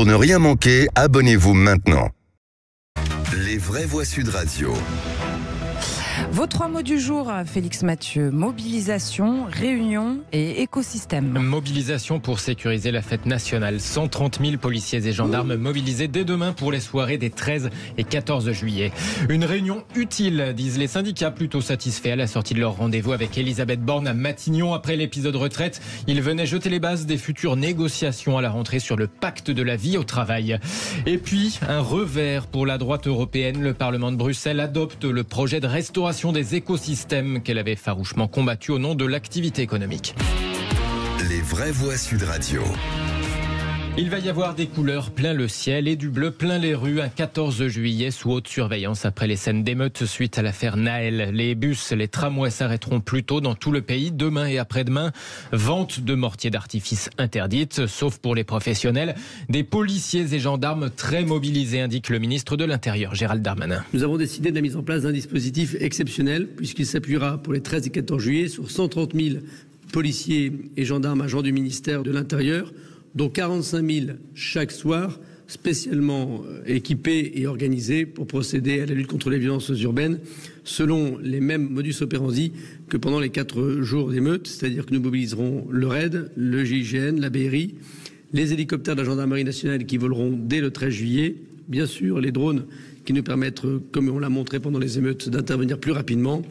Pour ne rien manquer, abonnez-vous maintenant. Les vraies voix Sud Radio. Vos 3 mots du jour, Félix Mathieu: mobilisation, réunion et écosystème. Mobilisation pour sécuriser la fête nationale. 130 000 policiers et gendarmes mobilisés dès demain pour les soirées des 13 et 14 juillet. Une réunion utile, disent les syndicats, plutôt satisfaits à la sortie de leur rendez-vous avec Elisabeth Borne à Matignon. Après l'épisode retraite, ils venaient jeter les bases des futures négociations à la rentrée sur le pacte de la vie au travail. Et puis, un revers pour la droite européenne. Le Parlement de Bruxelles adopte le projet de restauration des écosystèmes qu'elle avait farouchement combattu au nom de l'activité économique. Les vraies voix Sud Radio. Il va y avoir des couleurs plein le ciel et du bleu plein les rues un 14 juillet sous haute surveillance après les scènes d'émeutes suite à l'affaire Naël. Les bus, les tramways s'arrêteront plus tôt dans tout le pays demain et après-demain. Vente de mortiers d'artifice interdite, sauf pour les professionnels. Des policiers et gendarmes très mobilisés, indique le ministre de l'Intérieur, Gérald Darmanin. Nous avons décidé de la mise en place d'un dispositif exceptionnel puisqu'il s'appuiera pour les 13 et 14 juillet sur 130 000 policiers et gendarmes agents du ministère de l'Intérieur, dont 45 000 chaque soir, spécialement équipés et organisés pour procéder à la lutte contre les violences urbaines, selon les mêmes modus operandi que pendant les 4 jours d'émeute, c'est-à-dire que nous mobiliserons le RAID, le GIGN, la BRI, les hélicoptères de la gendarmerie nationale qui voleront dès le 13 juillet, bien sûr les drones qui nous permettent, comme on l'a montré pendant les émeutes, d'intervenir plus rapidement.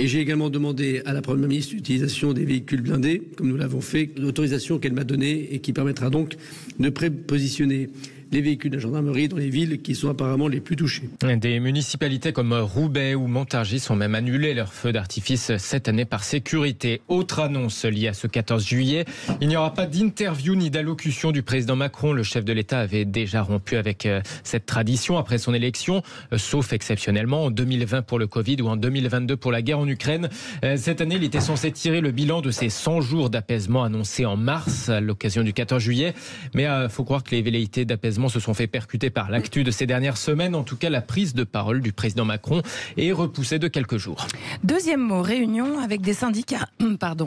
Et j'ai également demandé à la Première ministre l'utilisation des véhicules blindés, comme nous l'avons fait, l'autorisation qu'elle m'a donnée et qui permettra donc de prépositionner les véhicules de la gendarmerie dans les villes qui sont apparemment les plus touchées. Des municipalités comme Roubaix ou Montargis ont même annulé leur feu d'artifice cette année par sécurité. Autre annonce liée à ce 14 juillet, il n'y aura pas d'interview ni d'allocution du président Macron. Le chef de l'État avait déjà rompu avec cette tradition après son élection, sauf exceptionnellement en 2020 pour le Covid ou en 2022 pour la guerre en Ukraine. Cette année, il était censé tirer le bilan de ces 100 jours d'apaisement annoncés en mars à l'occasion du 14 juillet. Mais il faut croire que les velléités d'apaisement se sont fait percuter par l'actu de ces dernières semaines. En tout cas, la prise de parole du président Macron est repoussée de quelques jours. Deuxième mot, réunion avec des syndicats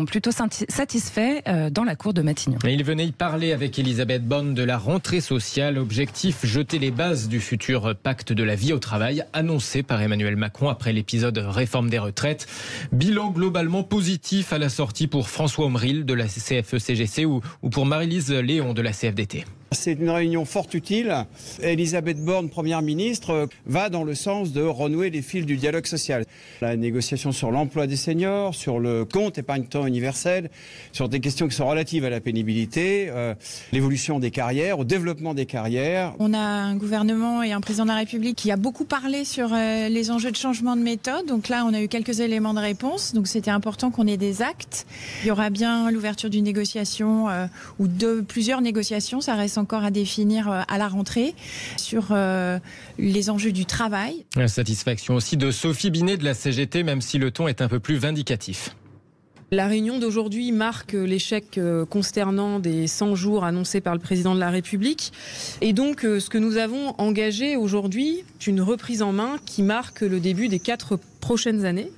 plutôt satisfaits dans la cour de Matignon. Il venait y parler avec Elisabeth Borne de la rentrée sociale. Objectif, jeter les bases du futur pacte de la vie au travail annoncé par Emmanuel Macron après l'épisode réforme des retraites. Bilan globalement positif à la sortie pour François Omril de la CFE-CGC ou pour Marie-Lise Léon de la CFDT. C'est une réunion fort utile. Elisabeth Borne, Première ministre, va dans le sens de renouer les fils du dialogue social. La négociation sur l'emploi des seniors, sur le compte épargne-temps universel, sur des questions qui sont relatives à la pénibilité, l'évolution des carrières, au développement des carrières. On a un gouvernement et un président de la République qui a beaucoup parlé sur les enjeux de changement de méthode. Donc là, on a eu quelques éléments de réponse. Donc c'était important qu'on ait des actes. Il y aura bien l'ouverture d'une négociation ou de plusieurs négociations. Ça reste encore à définir à la rentrée sur les enjeux du travail. La satisfaction aussi de Sophie Binet de la CGT, même si le ton est un peu plus vindicatif. La réunion d'aujourd'hui marque l'échec consternant des 100 jours annoncés par le président de la République. Et donc, ce que nous avons engagé aujourd'hui, c'est une reprise en main qui marque le début des 4 prochaines années.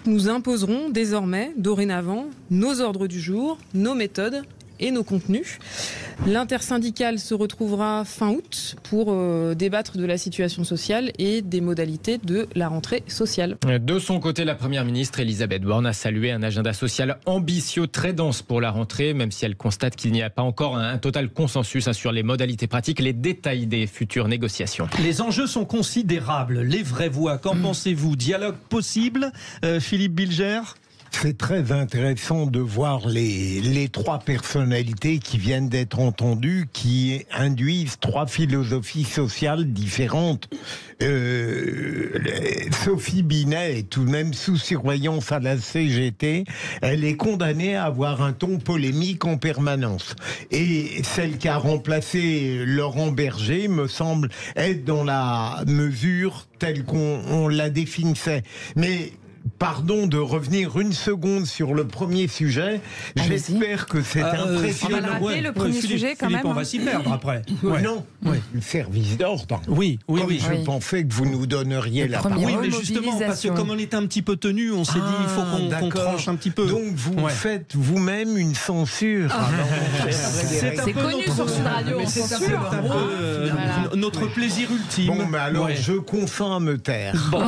Nous imposerons désormais, dorénavant, nos ordres du jour, nos méthodes et nos contenus. L'intersyndicale se retrouvera fin août pour débattre de la situation sociale et des modalités de la rentrée sociale. De son côté, la Première ministre Elisabeth Borne a salué un agenda social ambitieux, très dense pour la rentrée, même si elle constate qu'il n'y a pas encore un total consensus sur les modalités pratiques, les détails des futures négociations. Les enjeux sont considérables, les vraies voix. Qu'en pensez-vous? Dialogue possible, Philippe Bilger? C'est très intéressant de voir les 3 personnalités qui viennent d'être entendues, qui induisent 3 philosophies sociales différentes. Sophie Binet est tout de même sous surveillance à la CGT. Elle est condamnée à avoir un ton polémique en permanence. Et celle qui a remplacé Laurent Berger me semble être dans la mesure telle qu'on la définissait. Mais Pardon de revenir une seconde sur le premier sujet. J'espère que c'est impressionnant. On va rater le premier sujet quand Philippe, même. on va s'y perdre après. Non, le service d'ordre. Oui. Je pensais que vous nous donneriez la parole. Oui, mais justement, parce que comme on est un petit peu tenu, on s'est dit il faut qu'on tranche un petit peu. Donc vous faites vous-même une censure. C'est connu sur Sud Radio, on C'est censure. un peu notre plaisir ultime. Bon, mais alors je consens à me taire. Bon,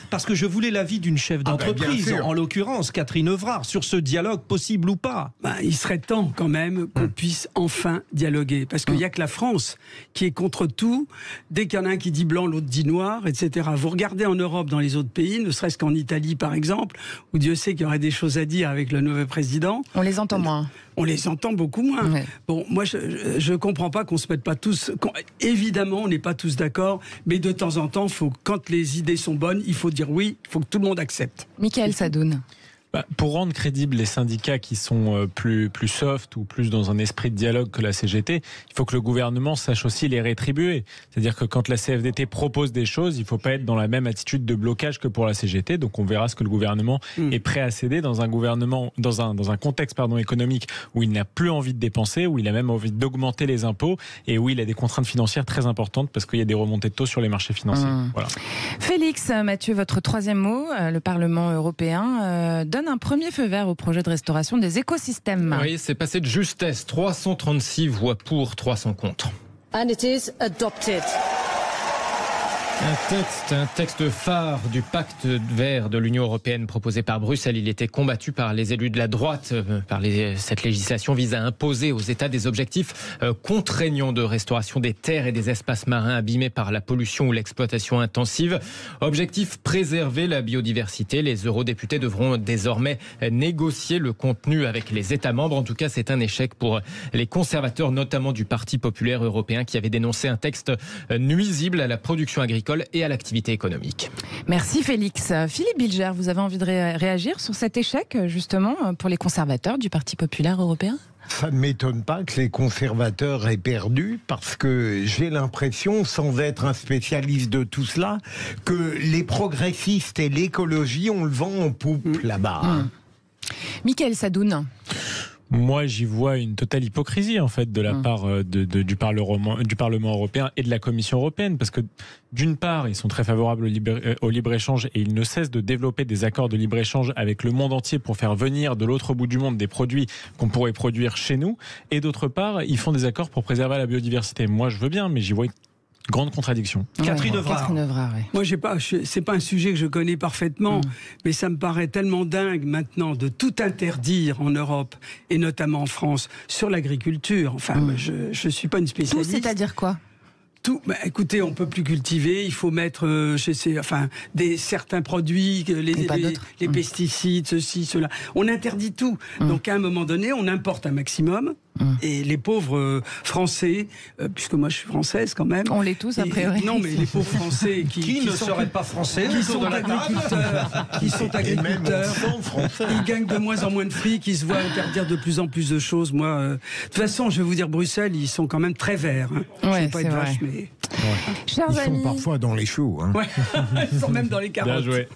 parce que je voulais l'avis d'une chef d'entreprise, en l'occurrence Catherine Evrard, sur ce dialogue possible ou pas. Il serait temps quand même qu'on puisse enfin dialoguer, parce qu'il n'y a que la France qui est contre tout. Dès qu'il y en a un qui dit blanc, l'autre dit noir, etc. Vous regardez en Europe, dans les autres pays, ne serait-ce qu'en Italie par exemple, où Dieu sait qu'il y aurait des choses à dire avec le nouveau président. On les entend moins. On les entend beaucoup moins. Ouais. Bon, moi, je comprends pas qu'on se mette pas tous. Évidemment, on n'est pas tous d'accord, mais de temps en temps, quand les idées sont bonnes, il faut dire oui. Il faut que tout le monde accepte. Michael Sadoun. Pour rendre crédibles les syndicats qui sont plus soft ou plus dans un esprit de dialogue que la CGT, il faut que le gouvernement sache aussi les rétribuer. C'est-à-dire que quand la CFDT propose des choses, il ne faut pas être dans la même attitude de blocage que pour la CGT. Donc on verra ce que le gouvernement est prêt à céder dans un contexte économique où il n'a plus envie de dépenser, où il a même envie d'augmenter les impôts et où il a des contraintes financières très importantes parce qu'il y a des remontées de taux sur les marchés financiers. Voilà. Félix, Mathieu, votre troisième mot, le Parlement européen donne un premier feu vert au projet de restauration des écosystèmes. Oui, c'est passé de justesse. 336 voix pour, 300 contre. And it is adopted. Un texte phare du pacte vert de l'Union européenne proposé par Bruxelles. Il était combattu par les élus de la droite. Cette législation vise à imposer aux États des objectifs contraignants de restauration des terres et des espaces marins abîmés par la pollution ou l'exploitation intensive. Objectif, préserver la biodiversité. Les eurodéputés devront désormais négocier le contenu avec les États membres. En tout cas, c'est un échec pour les conservateurs, notamment du Parti populaire européen, qui avait dénoncé un texte nuisible à la production agricole et à l'activité économique. Merci Félix. Philippe Bilger, vous avez envie de réagir sur cet échec justement pour les conservateurs du Parti populaire européen ? Ça ne m'étonne pas que les conservateurs aient perdu parce que j'ai l'impression, sans être un spécialiste de tout cela, que les progressistes et l'écologie ont le vent en poupe là-bas. Michael Sadoun. Moi, j'y vois une totale hypocrisie en fait de la part du Parlement européen et de la Commission européenne, parce que d'une part, ils sont très favorables au libre-échange et ils ne cessent de développer des accords de libre-échange avec le monde entier pour faire venir de l'autre bout du monde des produits qu'on pourrait produire chez nous, et d'autre part, ils font des accords pour préserver la biodiversité. Moi, je veux bien, mais j'y vois grande contradiction. Catherine Evrard. Moi, c'est pas un sujet que je connais parfaitement, mais ça me paraît tellement dingue maintenant de tout interdire en Europe et notamment en France sur l'agriculture. Enfin, je suis pas une spécialiste. Tout, c'est-à-dire quoi ? Tout, écoutez, on peut plus cultiver, il faut mettre certains produits, les pesticides, ceci, cela. On interdit tout. Donc à un moment donné, on importe un maximum. Et les pauvres Français, puisque moi je suis française quand même. On l'est tous a priori. Non, mais les pauvres Français qui ne seraient pas français, qui sont agriculteurs, ils gagnent de moins en moins de fric, ils se voient interdire de plus en plus de choses. Moi, de toute façon, je vais vous dire, Bruxelles, ils sont quand même très verts. Je ne veux pas être vache, mais Chers ils amis, sont parfois dans les choux. ils sont même dans les carottes. Bien joué.